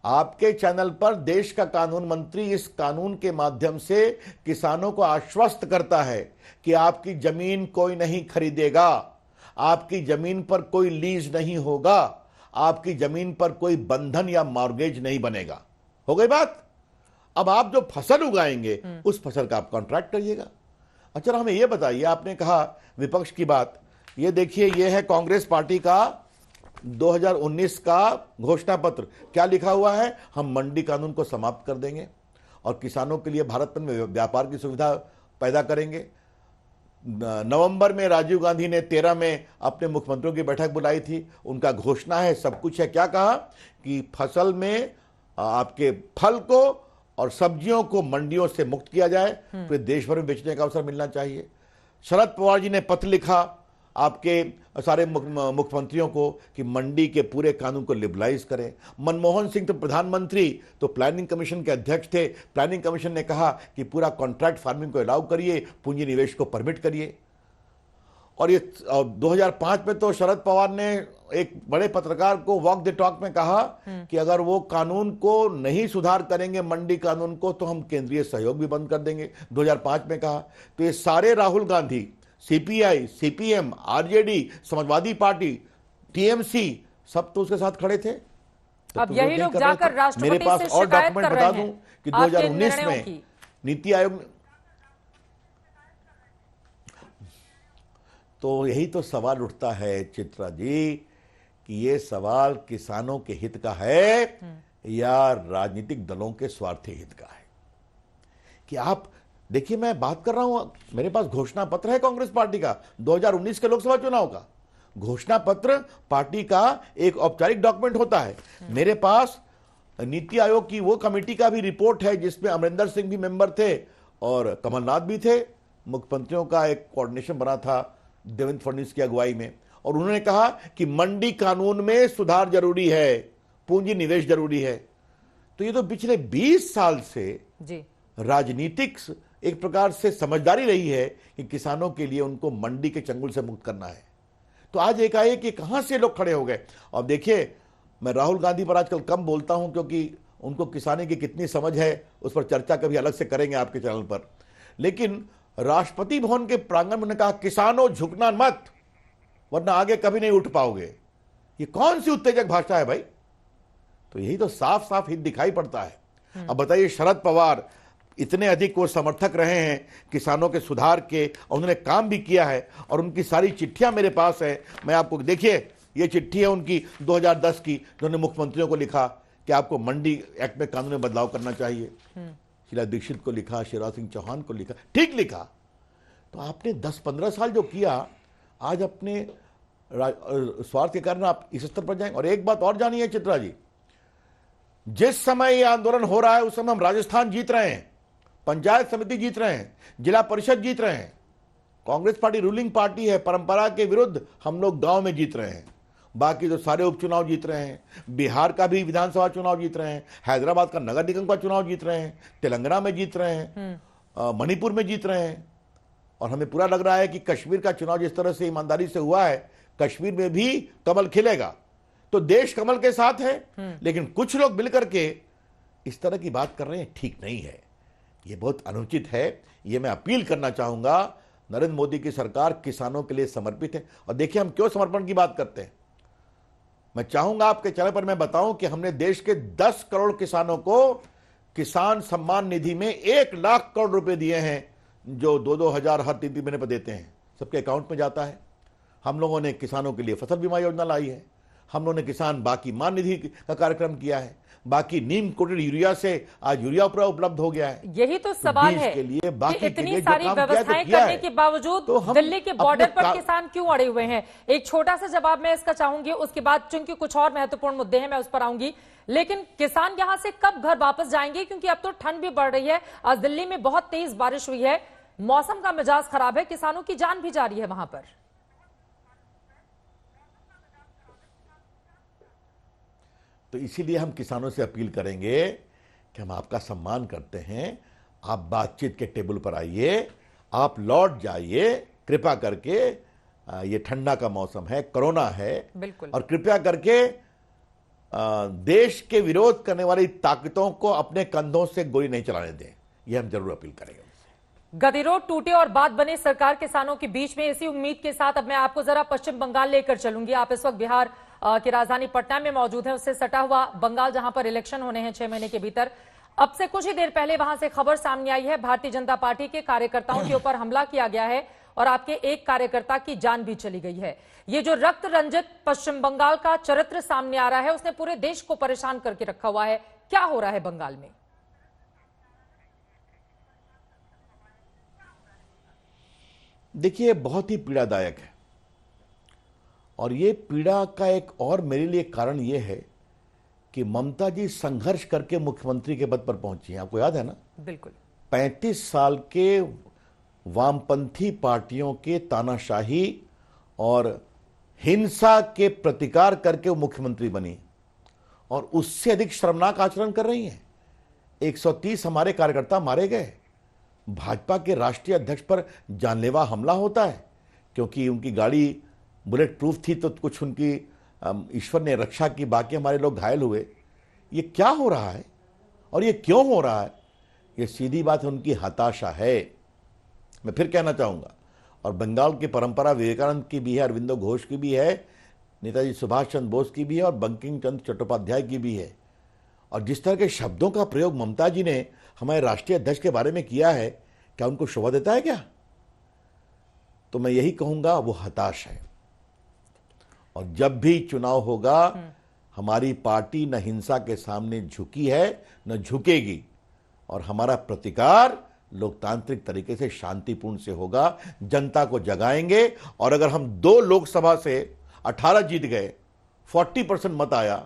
E: आपके चैनल पर देश का कानून मंत्री इस कानून के माध्यम से किसानों को आश्वस्त करता है कि आपकी जमीन कोई नहीं खरीदेगा, आपकी जमीन पर कोई लीज नहीं होगा, आपकी जमीन पर कोई बंधन या मॉर्गेज नहीं बनेगा। हो गई बात। अब आप जो फसल उगाएंगे उस फसल का आप कॉन्ट्रैक्ट करिएगा। अच्छा, हमें यह बताइए, आपने कहा विपक्ष की बात, ये देखिए, ये है कांग्रेस पार्टी का 2019 का घोषणा पत्र। क्या लिखा हुआ है? हम मंडी कानून को समाप्त कर देंगे और किसानों के लिए भारत में व्यापार की सुविधा पैदा करेंगे। नवंबर में राजीव गांधी ने 13 में अपने मुख्यमंत्रियों की बैठक बुलाई थी, उनका घोषणा है, सब कुछ है। क्या कहा कि फसल में आपके फल को और सब्जियों को मंडियों से मुक्त किया जाए, फिर देश भर में बेचने का अवसर मिलना चाहिए। शरद पवार जी ने पत्र लिखा आपके सारे मुख्यमंत्रियों को कि मंडी के पूरे कानून को लिबरलाइज करें। मनमोहन सिंह तो प्रधानमंत्री, तो प्लानिंग कमीशन के अध्यक्ष थे। प्लानिंग कमीशन ने कहा कि पूरा कॉन्ट्रैक्ट फार्मिंग को अलाउ करिए, पूंजी निवेश को परमिट करिए। और ये 2005 में तो शरद पवार ने एक बड़े पत्रकार को वॉक द टॉक में कहा कि अगर वो कानून को नहीं सुधार करेंगे, मंडी कानून को, तो हम केंद्रीय सहयोग भी बंद कर देंगे। 2005 में कहा। तो ये सारे Rahul Gandhi, CPI, CPM, RJD, Samajwadi party, TMC, सब तो उसके साथ खड़े थे।
A: अब यही लोग जाकर राष्ट्रपति
E: मेरे पास
A: से
E: और
A: शिकायत
E: डॉक्यूमेंट
A: कर
E: बता
A: रहे
E: दूं
A: हैं
E: कि
A: आपके
E: 2019
A: निर्णयों
E: में
A: की।
E: नीति आयोग ने, तो यही तो सवाल उठता है चित्रा जी कि ये सवाल किसानों के हित का है या राजनीतिक दलों के स्वार्थी हित का है। कि आप देखिए, मैं बात कर रहा हूं, मेरे पास घोषणा पत्र है कांग्रेस पार्टी का 2019 के लोकसभा चुनाव का। घोषणा पत्र पार्टी का एक औपचारिक डॉक्यूमेंट होता है। मेरे पास नीति आयोग की वो कमेटी का भी रिपोर्ट है जिसमें अमरिंदर सिंह भी मेंबर थे और कमलनाथ भी थे। मुख्यमंत्रियों का एक कोऑर्डिनेशन बना था देवेंद्र फडणवीस की अगुवाई में, और उन्होंने कहा कि मंडी कानून में सुधार जरूरी है, पूंजी निवेश जरूरी है। तो ये तो पिछले 20 साल से
A: जी
E: राजनीतिक एक प्रकार से समझदारी रही है कि किसानों के लिए उनको मंडी के चंगुल से मुक्त करना है। तो आज एकाएक कहां से लोग खड़े हो गए। और देखिए, मैं राहुल गांधी पर आजकल कम बोलता हूं क्योंकि उनको किसानी की कितनी समझ है उस पर चर्चा कभी अलग से करेंगे आपके चैनल पर। लेकिन राष्ट्रपति भवन के प्रांगण में उन्होंने कहा, किसानों झुकना मत, वरना आगे कभी नहीं उठ पाओगे। ये कौन सी उत्तेजक भाषा है भाई? तो यही तो साफ साफ हित दिखाई पड़ता है। अब बताइए, शरद पवार इतने अधिक वो समर्थक रहे हैं किसानों के सुधार के, और उन्होंने काम भी किया है, और उनकी सारी चिट्ठियां मेरे पास है। मैं आपको देखिए, ये चिट्ठी है उनकी 2010 की, जिन्होंने मुख्यमंत्रियों को लिखा कि आपको मंडी एक्ट में कानून में बदलाव करना चाहिए। शीला दीक्षित को लिखा, शिवराज सिंह चौहान को लिखा, ठीक लिखा। तो आपने 10-15 साल जो किया, आज अपने स्वार्थ के कारण आप इस स्तर पर जाएंगे। और एक बात और जानिए चित्रा जी, जिस समय ये आंदोलन हो रहा है उस समय हम राजस्थान जीत रहे हैं, पंचायत समिति जीत रहे हैं, जिला परिषद जीत रहे हैं। कांग्रेस पार्टी रूलिंग पार्टी है, परंपरा के विरुद्ध हम लोग गांव में जीत रहे हैं। बाकी जो सारे उपचुनाव जीत रहे हैं, बिहार का भी विधानसभा चुनाव जीत रहे हैं, हैदराबाद का नगर निगम का चुनाव जीत रहे हैं, तेलंगाना में जीत रहे हैं, मणिपुर में जीत रहे हैं। और हमें पूरा लग रहा है कि कश्मीर का चुनाव जिस तरह से ईमानदारी से हुआ है, कश्मीर में भी कमल खिलेगा। तो देश कमल के साथ है। लेकिन कुछ लोग मिलकर के इस तरह की बात कर रहे हैं, ठीक नहीं है, ये बहुत अनुचित है। ये मैं अपील करना चाहूंगा, नरेंद्र मोदी की सरकार किसानों के लिए समर्पित है। और देखिए, हम क्यों समर्पण की बात करते हैं। मैं चाहूंगा आपके चैनल पर मैं बताऊं कि हमने देश के 10 करोड़ किसानों को किसान सम्मान निधि में 1 लाख करोड़ रुपए दिए हैं, जो 2-2 हजार हर 3 महीने पर देते हैं, सबके अकाउंट में जाता है। हम लोगों ने किसानों के लिए फसल बीमा योजना लाई है। हम लोगों ने किसान बाकी मान निधि का कार्यक्रम किया है, बाकी नीम कोटेड यूरिया से आज यूरिया पूरा उपलब्ध हो गया है।
A: यही तो सवाल है
E: के लिए बाकी
A: कि इतनी
E: के लिए
A: सारी व्यवस्थाएं करने के बावजूद दिल्ली के बॉर्डर पर किसान क्यों अड़े हुए हैं? एक छोटा सा जवाब मैं इसका चाहूंगी, उसके बाद चूंकि कुछ और महत्वपूर्ण मुद्दे हैं मैं उस पर आऊंगी। लेकिन किसान यहां से कब घर वापस जाएंगे? क्योंकि अब तो ठंड भी बढ़ रही है, आज दिल्ली में बहुत तेज बारिश हुई है, मौसम का मिजाज खराब है, किसानों की जान भी जा रही है वहां पर।
E: तो इसीलिए हम किसानों से अपील करेंगे कि हम आपका सम्मान करते हैं, आप बातचीत के टेबल पर आइए, आप लौट जाइए कृपा करके। ये ठंडा का मौसम है, कोरोना है, बिल्कुल, और कृपया करके देश के विरोध करने वाली ताकतों को अपने कंधों से गोली नहीं चलाने दें, यह हम जरूर अपील करेंगे।
A: गतिरोध टूटे और बात बने सरकार किसानों के बीच में, इसी उम्मीद के साथ अब मैं आपको जरा पश्चिम बंगाल लेकर चलूंगी। आप इस वक्त बिहार की राजधानी पटना में मौजूद है, उससे सटा हुआ बंगाल जहां पर इलेक्शन होने हैं 6 महीने के भीतर। अब से कुछ ही देर पहले वहां से खबर सामने आई है, भारतीय जनता पार्टी के कार्यकर्ताओं के ऊपर हमला किया गया है और आपके एक कार्यकर्ता की जान भी चली गई है। ये जो रक्त रंजित पश्चिम बंगाल का चरित्र सामने आ रहा है, उसने पूरे देश को परेशान करके रखा हुआ है। क्या हो रहा है बंगाल में?
E: देखिए, बहुत ही पीड़ादायक है, और ये पीड़ा का एक और मेरे लिए कारण ये है कि ममता जी संघर्ष करके मुख्यमंत्री के पद पर पहुंची हैं। आपको याद है ना?
A: बिल्कुल।
E: 35 साल के वामपंथी पार्टियों के तानाशाही और हिंसा के प्रतिकार करके वो मुख्यमंत्री बनी, और उससे अधिक शर्मनाक आचरण कर रही हैं। 130 हमारे कार्यकर्ता मारे गए, भाजपा के राष्ट्रीय अध्यक्ष पर जानलेवा हमला होता है क्योंकि उनकी गाड़ी बुलेट प्रूफ थी, तो कुछ उनकी ईश्वर ने रक्षा की, बाकी हमारे लोग घायल हुए। ये क्या हो रहा है और ये क्यों हो रहा है? ये सीधी बात है, उनकी हताशा है। मैं फिर कहना चाहूँगा, और बंगाल की परंपरा विवेकानंद की भी है, अरविंदो घोष की भी है, नेताजी सुभाष चंद्र बोस की भी है, और बंकिम चंद्र चट्टोपाध्याय की भी है। और जिस तरह के शब्दों का प्रयोग ममता जी ने हमारे राष्ट्रीय अध्यक्ष के बारे में किया है, क्या उनको शोभा देता है क्या? तो मैं यही कहूँगा, वो हताश है। और जब भी चुनाव होगा, हमारी पार्टी न हिंसा के सामने झुकी है न झुकेगी, और हमारा प्रतिकार लोकतांत्रिक तरीके से शांतिपूर्ण से होगा। जनता को जगाएंगे, और अगर हम 2 लोकसभा से 18 जीत गए, 40% मत आया,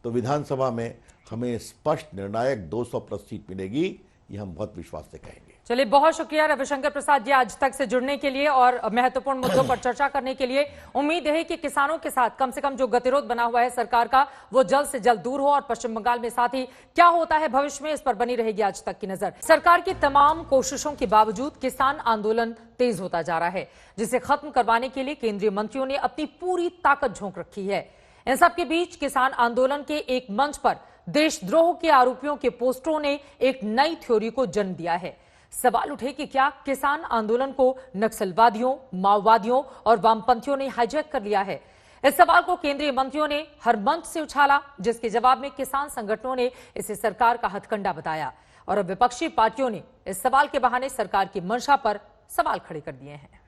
E: तो विधानसभा में हमें स्पष्ट निर्णायक 200 प्लस सीट मिलेगी। ये हम बहुत विश्वास से कहेंगे।
A: चलिए, बहुत शुक्रिया रविशंकर प्रसाद जी आज तक से जुड़ने के लिए और महत्वपूर्ण मुद्दों पर चर्चा करने के लिए। उम्मीद है कि किसानों के साथ कम से कम जो गतिरोध बना हुआ है सरकार का, वो जल्द से जल्द दूर हो, और पश्चिम बंगाल में साथ ही क्या होता है भविष्य में, इस पर बनी रहेगी आज तक की नजर। सरकार की तमाम कोशिशों के बावजूद किसान आंदोलन तेज होता जा रहा है, जिसे खत्म करवाने के लिए केंद्रीय मंत्रियों ने अपनी पूरी ताकत झोंक रखी है। इन सबके बीच किसान आंदोलन के एक मंच पर देशद्रोह के आरोपियों के पोस्टरों ने एक नई थ्योरी को जन्म दिया है। सवाल उठे कि क्या किसान आंदोलन को नक्सलवादियों, माओवादियों और वामपंथियों ने हाईजैक कर लिया है? इस सवाल को केंद्रीय मंत्रियों ने हर मंच से उछाला, जिसके जवाब में किसान संगठनों ने इसे सरकार का हथकंडा बताया, और अब विपक्षी पार्टियों ने इस सवाल के बहाने सरकार की मंशा पर सवाल खड़े कर दिए हैं।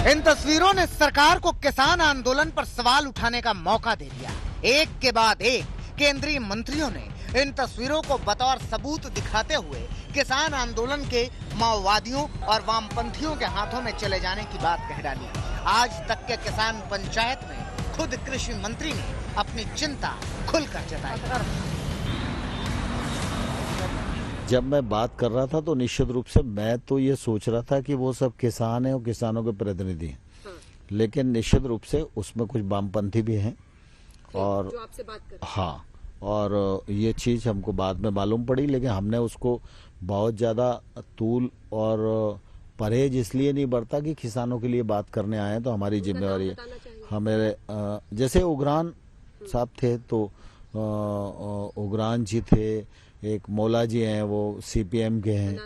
C: इन तस्वीरों ने सरकार को किसान आंदोलन पर सवाल उठाने का मौका दे दिया। एक के बाद एक केंद्रीय मंत्रियों ने इन तस्वीरों को बतौर सबूत दिखाते हुए किसान आंदोलन के माओवादियों और वामपंथियों के हाथों में चले जाने की बात कह डाली। आज तक के किसान पंचायत में खुद कृषि मंत्री ने अपनी चिंता खुलकर जताई।
F: जब मैं बात कर रहा था तो निश्चित रूप से मैं तो ये सोच रहा था कि वो सब किसान हैं और किसानों के प्रतिनिधि हैं, लेकिन निश्चित रूप से उसमें कुछ वामपंथी भी हैं, और
A: जो आपसे बात कर
F: हाँ, और ये चीज़ हमको बाद में मालूम पड़ी, लेकिन हमने उसको बहुत ज़्यादा तूल और परहेज इसलिए नहीं बरता कि किसानों के लिए बात करने आए हैं, तो हमारी जिम्मेवारी है। हमारे जैसे उग्रान साहब थे, तो उग्रान जी थे, एक मौला जी हैं, वो CPM के हैं,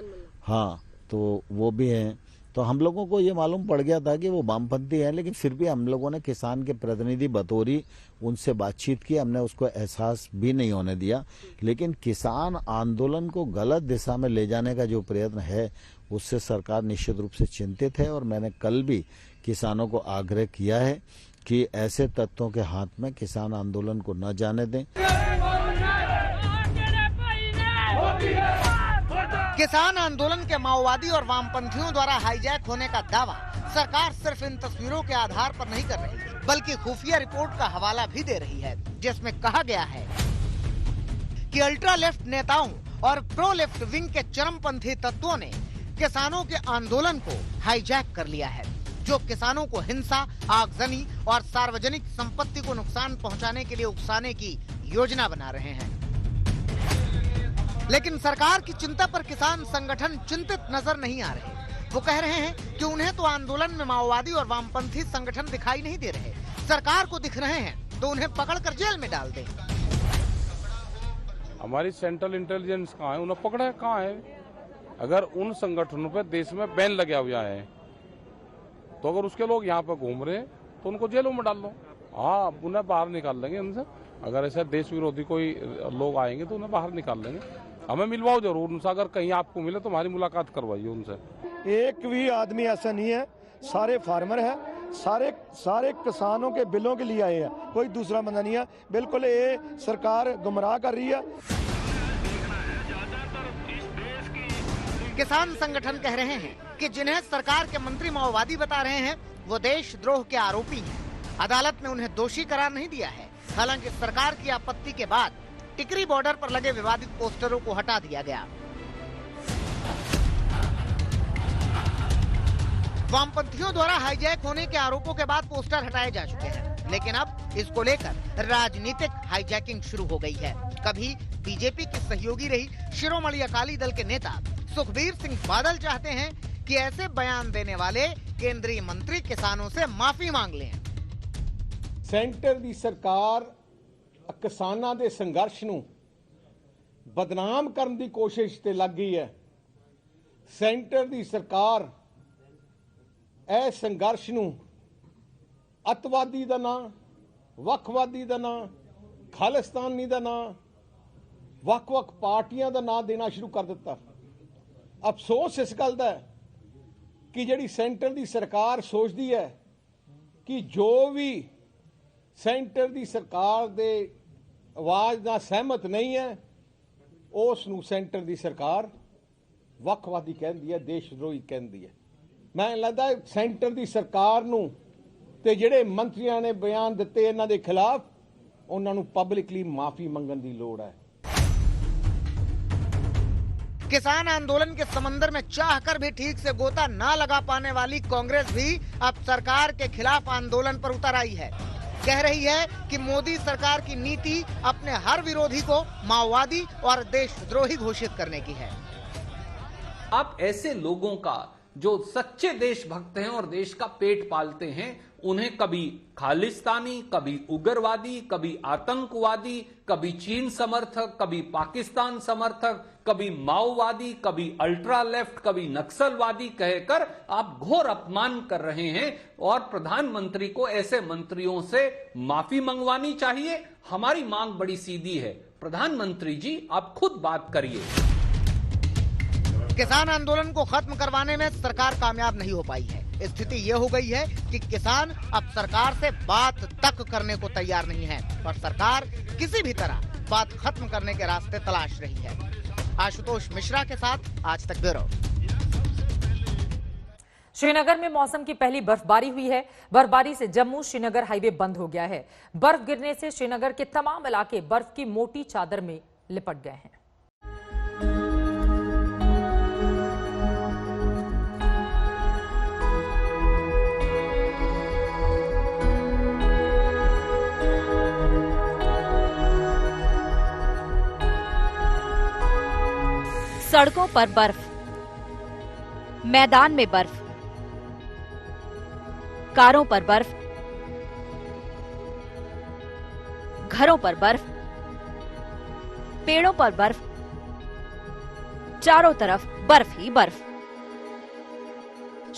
F: हाँ, तो वो भी हैं, तो हम लोगों को ये मालूम पड़ गया था कि वो वामपंथी हैं, लेकिन फिर भी हम लोगों ने किसान के प्रतिनिधि बतौरी उनसे बातचीत की, हमने उसको एहसास भी नहीं होने दिया। लेकिन किसान आंदोलन को गलत दिशा में ले जाने का जो प्रयत्न है उससे सरकार निश्चित रूप से चिंतित है, और मैंने कल भी किसानों को आग्रह किया है कि ऐसे तत्वों के हाथ में किसान आंदोलन को न जाने दें।
C: किसान आंदोलन के माओवादी और वामपंथियों द्वारा हाईजैक होने का दावा सरकार सिर्फ इन तस्वीरों के आधार पर नहीं कर रही, बल्कि खुफिया रिपोर्ट का हवाला भी दे रही है, जिसमें कहा गया है कि अल्ट्रा लेफ्ट नेताओं और प्रो लेफ्ट विंग के चरमपंथी तत्वों ने किसानों के आंदोलन को हाईजैक कर लिया है, जो किसानों को हिंसा, आगजनी और सार्वजनिक संपत्ति को नुकसान पहुंचाने के लिए उकसाने की योजना बना रहे हैं। लेकिन सरकार की चिंता पर किसान संगठन चिंतित नजर नहीं आ रहे। वो कह रहे हैं कि उन्हें तो आंदोलन में माओवादी और वामपंथी संगठन दिखाई नहीं दे रहे, सरकार को दिख रहे हैं तो उन्हें पकड़कर जेल में डाल दें।
G: हमारी सेंट्रल इंटेलिजेंस कहाँ है, उन्हें पकड़ा है कहाँ है? अगर उन संगठनों पे देश में बैन लगा हुआ है तो अगर उसके लोग यहाँ पे घूम रहे हैं तो उनको जेलों में डाल दो। हाँ, उन्हें बाहर निकाल देंगे उनसे। अगर ऐसे देश विरोधी कोई लोग आएंगे तो उन्हें बाहर निकाल देंगे। हमें मिलवाओ जरूर उनसे, अगर कहीं आपको मिले तो हमारी मुलाकात करवाइए उनसे।
H: एक भी आदमी ऐसा नहीं है, सारे फार्मर है, सारे किसानों के बिलों के लिए आए हैं, कोई दूसरा बंदा नहीं है। बिल्कुल ये सरकार गुमराह कर रही है।
C: किसान संगठन कह रहे हैं कि जिन्हें सरकार के मंत्री माओवादी बता रहे हैं वो देशद्रोह के आरोपी हैं। अदालत ने उन्हें दोषी करार नहीं दिया है। हालांकि सरकार की आपत्ति के बाद टिकरी बॉर्डर पर लगे विवादित पोस्टरों को हटा दिया गया। वामपंथियों द्वारा हाईजैक होने के आरोपों के बाद पोस्टर हटाए जा चुके हैं, लेकिन अब इसको लेकर राजनीतिक हाईजैकिंग शुरू हो गई है। कभी बीजेपी की सहयोगी रही शिरोमणि अकाली दल के नेता सुखबीर सिंह बादल चाहते हैं कि ऐसे बयान देने वाले केंद्रीय मंत्री किसानों से माफी मांग लें।
I: सेंटर दी सरकार किसानां दे संघर्ष नूं बदनाम करन दी कोशिश ते लग गई है। सेंटर दी सरकार ए संघर्ष नूं अतवादी दा नां, वखवादी दा नां, खालिस्तानी दा नां, वख-वख पार्टियां दा नां देना शुरू कर दिता। अफसोस इस गल दा कि जिहड़ी सेंटर दी सरकार सोचदी है कि जो भी सेंटर दी सरकार दे आवाज नाल सहमत नहीं है उस नूं सेंटर दी सरकार वखवादी कहंदी है, देशद्रोही कहंदी है। मैं लगदा सेंटर दी सरकार नूं ते जिहड़े मंत्रियां ने बयान दिते इन्हां दे खिलाफ उन्हां नूं पब्लिकली माफी मंगण दी लोड़ है।
C: किसान आंदोलन के समंदर में चाहकर भी ठीक से गोता ना लगा पाने वाली कांग्रेस भी अब सरकार के खिलाफ आंदोलन पर उतर आई है। कह रही है कि मोदी सरकार की नीति अपने हर विरोधी को माओवादी और देशद्रोही घोषित करने की है।
J: आप ऐसे लोगों का जो सच्चे देशभक्त हैं और देश का पेट पालते हैं, उन्हें कभी खालिस्तानी, कभी उग्रवादी, कभी आतंकवादी, कभी चीन समर्थक, कभी पाकिस्तान समर्थक, कभी माओवादी, कभी अल्ट्रा लेफ्ट, कभी नक्सलवादी कहकर आप घोर अपमान कर रहे हैं। और प्रधानमंत्री को ऐसे मंत्रियों से माफी मंगवानी चाहिए। हमारी मांग बड़ी सीधी है, प्रधानमंत्री जी आप खुद बात करिए।
C: किसान आंदोलन को खत्म करवाने में सरकार कामयाब नहीं हो पाई है। स्थिति ये हो गई है कि किसान अब सरकार से बात तक करने को तैयार नहीं है और सरकार किसी भी तरह बात खत्म करने के रास्ते तलाश रही है। आशुतोष मिश्रा के साथ आज तक ब्यूरो।
A: श्रीनगर में मौसम की पहली बर्फबारी हुई है। बर्फबारी से जम्मू श्रीनगर हाईवे बंद हो गया है। बर्फ गिरने से श्रीनगर के तमाम इलाके बर्फ की मोटी चादर में लिपट गए हैं।
K: सड़कों पर बर्फ, मैदान में बर्फ, कारों पर बर्फ, घरों पर बर्फ, पेड़ों पर बर्फ, चारों तरफ बर्फ ही बर्फ।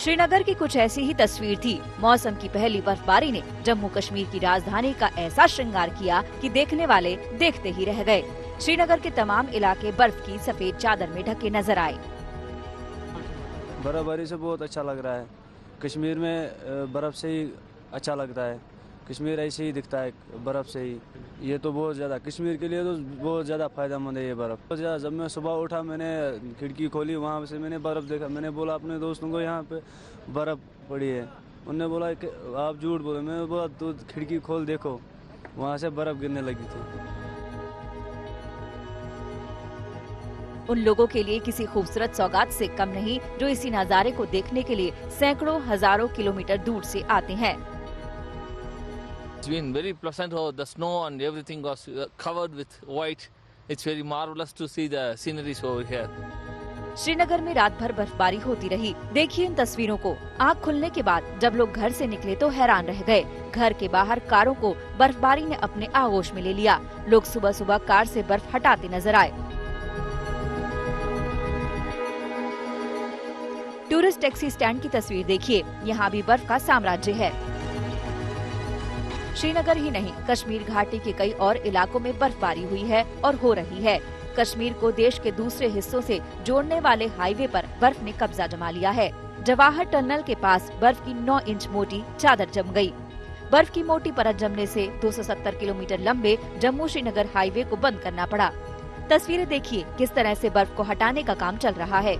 K: श्रीनगर की कुछ ऐसी ही तस्वीर थी। मौसम की पहली बर्फबारी ने जम्मू कश्मीर की राजधानी का ऐसा श्रृंगार किया कि देखने वाले देखते ही रह गए। श्रीनगर के तमाम इलाके बर्फ की सफेद चादर में ढके नजर आए।
L: बर्फबारी से बहुत अच्छा लग रहा है। कश्मीर में बर्फ से ही अच्छा लगता है। कश्मीर ऐसे ही दिखता है बर्फ से ही। ये तो बहुत ज़्यादा कश्मीर के लिए तो बहुत ज़्यादा फायदेमंद है ये बर्फ। बहुत ज़्यादा जब मैं सुबह उठा, मैंने खिड़की खोली, वहाँ से मैंने बर्फ देखा। मैंने बोला अपने दोस्तों को यहाँ पे बर्फ पड़ी है। उन्होंने बोला कि आप झूठ बोले। मैंने बोला तो खिड़की खोल देखो, वहाँ से बर्फ गिरने लगी थी।
K: उन लोगों के लिए किसी खूबसूरत सौगात से कम नहीं जो इसी नजारे को देखने के लिए सैकड़ों हजारों किलोमीटर दूर से आते हैं।
M: It's been very pleasant. The snow and everything was covered with white. It's very marvelous to see the sceneries over here.
K: Srinagar में रात भर बर्फबारी होती रही। देखिए इन तस्वीरों को। आँख खुलने के बाद जब लोग घर से निकले तो हैरान रह गए। घर के बाहर कारों को बर्फबारी ने अपने आगोश में ले लिया। लोग सुबह सुबह कार से बर्फ हटाते नजर आए। टूरिस्ट टैक्सी स्टैंड की तस्वीर देखिए। यहाँ भी बर्फ का साम्राज्य है। श्रीनगर ही नहीं, कश्मीर घाटी के कई और इलाकों में बर्फबारी हुई है और हो रही है। कश्मीर को देश के दूसरे हिस्सों से जोड़ने वाले हाईवे पर बर्फ ने कब्जा जमा लिया है। जवाहर टनल के पास बर्फ की 9 इंच मोटी चादर जम गई। बर्फ की मोटी परत जमने से 270 किलोमीटर लंबे जम्मू श्रीनगर हाईवे को बंद करना पड़ा। तस्वीरें देखिए किस तरह से बर्फ को हटाने का काम चल रहा है।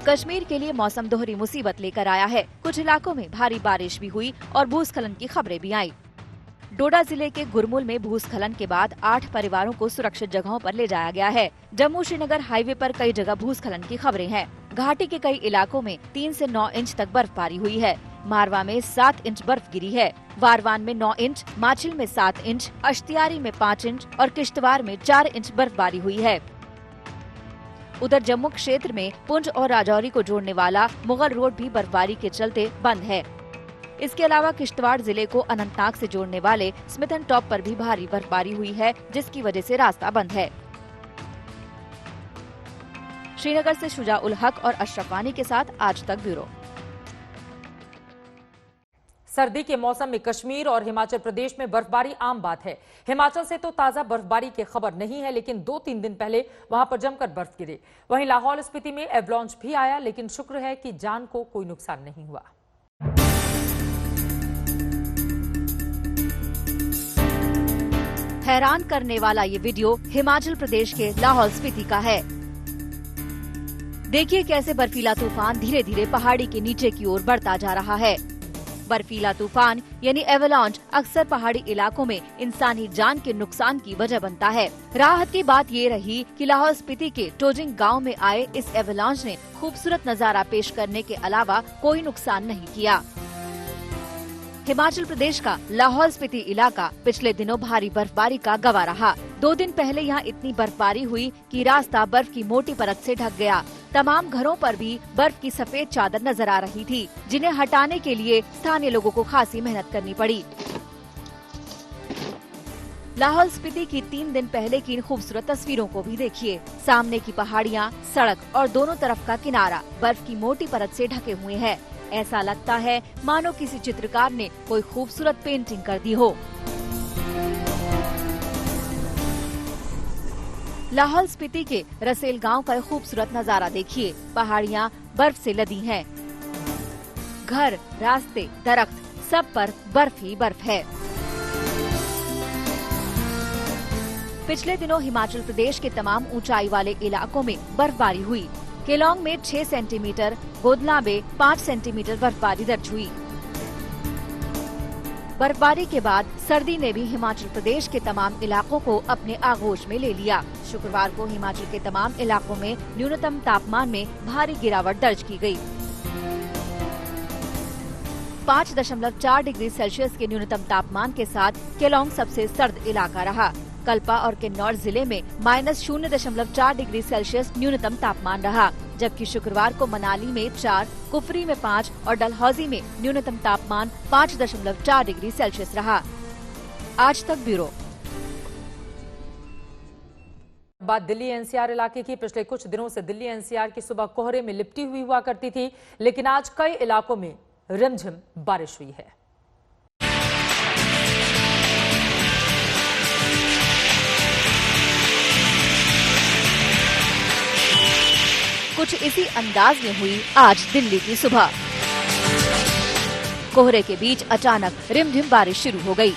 K: कश्मीर के लिए मौसम दोहरी मुसीबत लेकर आया है। कुछ इलाकों में भारी बारिश भी हुई और भूस्खलन की खबरें भी आईं। डोडा जिले के गुरमुल में भूस्खलन के बाद 8 परिवारों को सुरक्षित जगहों पर ले जाया गया है। जम्मू श्रीनगर हाईवे पर कई जगह भूस्खलन की खबरें हैं। घाटी के कई इलाकों में 3 से 9 इंच तक बर्फबारी हुई है। मारवा में 7 इंच बर्फ गिरी है। वारवान में 9 इंच, माछिल में 7 इंच, अश्तियारी में 5 इंच और किश्तवाड़ में 4 इंच बर्फबारी हुई है। उधर जम्मू क्षेत्र में पुंछ और राजौरी को जोड़ने वाला मुगल रोड भी बर्फबारी के चलते बंद है। इसके अलावा किश्तवाड़ जिले को अनंतनाग से जोड़ने वाले स्मिथन टॉप पर भी भारी बर्फबारी हुई है, जिसकी वजह से रास्ता बंद है। श्रीनगर से शुजा उल हक और अशरफ वानी के साथ आज तक ब्यूरो।
A: सर्दी के मौसम में कश्मीर और हिमाचल प्रदेश में बर्फबारी आम बात है। हिमाचल से तो ताजा बर्फबारी की खबर नहीं है, लेकिन 2-3 दिन पहले वहां पर जमकर बर्फ गिरी। वहीं लाहौल स्पीति में एवलांच भी आया, लेकिन शुक्र है कि जान को कोई नुकसान नहीं हुआ।
K: हैरान करने वाला ये वीडियो हिमाचल प्रदेश के लाहौल स्पीति का है। देखिए कैसे बर्फीला तूफान धीरे धीरे पहाड़ी के नीचे की ओर बढ़ता जा रहा है। बर्फीला तूफान यानी एवलांच अक्सर पहाड़ी इलाकों में इंसानी जान के नुकसान की वजह बनता है। राहत की बात ये रही कि लाहौल स्पीति के टोजिंग गांव में आए इस एवलांच ने खूबसूरत नजारा पेश करने के अलावा कोई नुकसान नहीं किया। हिमाचल प्रदेश का लाहौल स्पीति इलाका पिछले दिनों भारी बर्फबारी का गवाह रहा। 2 दिन पहले यहाँ इतनी बर्फबारी हुई कि रास्ता बर्फ की मोटी परत से ढक गया। तमाम घरों पर भी बर्फ की सफेद चादर नजर आ रही थी, जिन्हें हटाने के लिए स्थानीय लोगों को खासी मेहनत करनी पड़ी। लाहौल स्पीति की 3 दिन पहले की इन खूबसूरत तस्वीरों को भी देखिए। सामने की पहाड़ियाँ, सड़क और दोनों तरफ का किनारा बर्फ की मोटी परत से ढके हुए हैं। ऐसा लगता है मानो किसी चित्रकार ने कोई खूबसूरत पेंटिंग कर दी हो। लाहौल स्पीति के रसेल गांव का खूबसूरत नजारा देखिए। पहाड़ियाँ बर्फ से लदी हैं। घर, रास्ते, दरख्त, सब पर बर्फ ही बर्फ है। पिछले दिनों हिमाचल प्रदेश के तमाम ऊंचाई वाले इलाकों में बर्फबारी हुई। केलोंग में 6 सेंटीमीटर, गोदला में 5 सेंटीमीटर बर्फबारी दर्ज हुई। बर्फबारी के बाद सर्दी ने भी हिमाचल प्रदेश के तमाम इलाकों को अपने आगोश में ले लिया। शुक्रवार को हिमाचल के तमाम इलाकों में न्यूनतम तापमान में भारी गिरावट दर्ज की गई। 5.4 डिग्री सेल्सियस के न्यूनतम तापमान के साथ केलोंग सबसे सर्द इलाका रहा। कल्पा और किन्नौर जिले में -0.4 डिग्री सेल्सियस न्यूनतम तापमान रहा, जबकि शुक्रवार को मनाली में 4, कुफरी में 5 और डलहौजी में न्यूनतम तापमान 5.4 डिग्री सेल्सियस रहा। आज तक ब्यूरो।
A: बात दिल्ली एनसीआर इलाके की। पिछले कुछ दिनों से दिल्ली एनसीआर की सुबह कोहरे में लिपटी हुई हुआ करती थी, लेकिन आज कई इलाकों में रिमझिम बारिश हुई है।
K: कुछ इसी अंदाज में हुई आज दिल्ली की सुबह। कोहरे के बीच अचानक रिमझिम बारिश शुरू हो गई।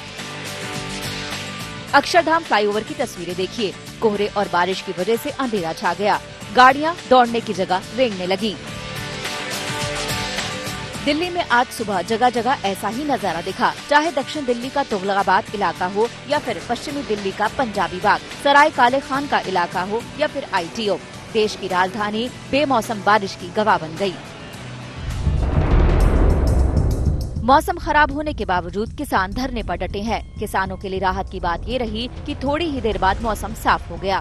K: अक्षरधाम फ्लाईओवर की तस्वीरें देखिए। कोहरे और बारिश की वजह से अंधेरा छा गया। गाड़ियां दौड़ने की जगह रेंगने लगी। दिल्ली में आज सुबह जगह जगह ऐसा ही नजारा दिखा, चाहे दक्षिण दिल्ली का तुगलकाबाद इलाका हो या फिर पश्चिमी दिल्ली का पंजाबी बाग, सराय काले खान का इलाका हो या फिर ITO। देश की राजधानी बेमौसम बारिश की गवाह बन गई। मौसम खराब होने के बावजूद किसान धरने पर डटे हैं। किसानों के लिए राहत की बात ये रही कि थोड़ी ही देर बाद मौसम साफ हो गया।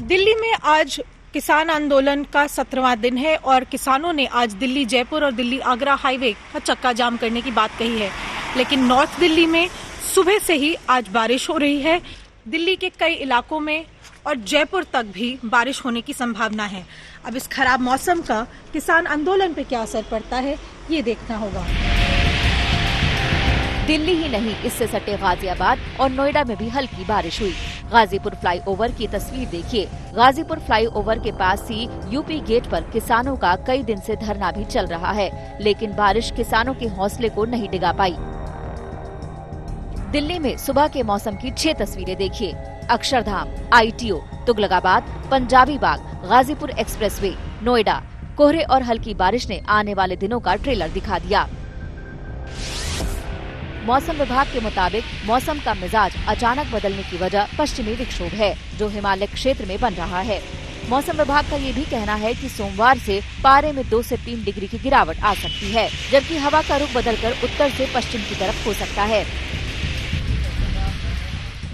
N: दिल्ली में आज किसान आंदोलन का 17वां दिन है और किसानों ने आज दिल्ली जयपुर और दिल्ली आगरा हाईवे का चक्का जाम करने की बात कही है। लेकिन नॉर्थ दिल्ली में सुबह से ही आज बारिश हो रही है। दिल्ली के कई इलाकों में और जयपुर तक भी बारिश होने की संभावना है। अब इस खराब मौसम का किसान आंदोलन पे क्या असर पड़ता है, ये देखना होगा।
K: दिल्ली ही नहीं, इससे सटे गाजियाबाद और नोएडा में भी हल्की बारिश हुई। गाजीपुर फ्लाईओवर की तस्वीर देखिए। गाजीपुर फ्लाईओवर के पास ही यूपी गेट पर किसानों का कई दिन से धरना भी चल रहा है, लेकिन बारिश किसानों के हौसले को नहीं डिगा पाई। दिल्ली में सुबह के मौसम की 6 तस्वीरें देखिए। अक्षरधाम, ITO, तुगलकाबाद, पंजाबी बाग, गाजीपुर एक्सप्रेसवे, नोएडा। कोहरे और हल्की बारिश ने आने वाले दिनों का ट्रेलर दिखा दिया। मौसम विभाग के मुताबिक मौसम का मिजाज अचानक बदलने की वजह पश्चिमी विक्षोभ है, जो हिमालय क्षेत्र में बन रहा है। मौसम विभाग का ये भी कहना है कि सोमवार से पारे में 2 से 3 डिग्री की गिरावट आ सकती है, जबकि हवा का रुख बदलकर उत्तर से पश्चिम की तरफ हो सकता है।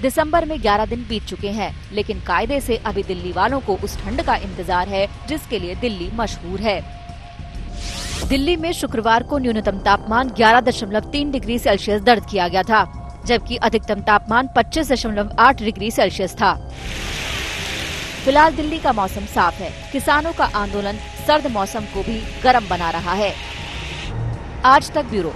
K: दिसंबर में 11 दिन बीत चुके हैं, लेकिन कायदे से अभी दिल्ली वालों को उस ठंड का इंतजार है जिसके लिए दिल्ली मशहूर है। दिल्ली में शुक्रवार को न्यूनतम तापमान 11.3 डिग्री सेल्सियस दर्ज किया गया था, जबकि अधिकतम तापमान 25.8 डिग्री सेल्सियस था। फिलहाल दिल्ली का मौसम साफ है। किसानों का आंदोलन सर्द मौसम को भी गर्म बना रहा है। आज तक ब्यूरो।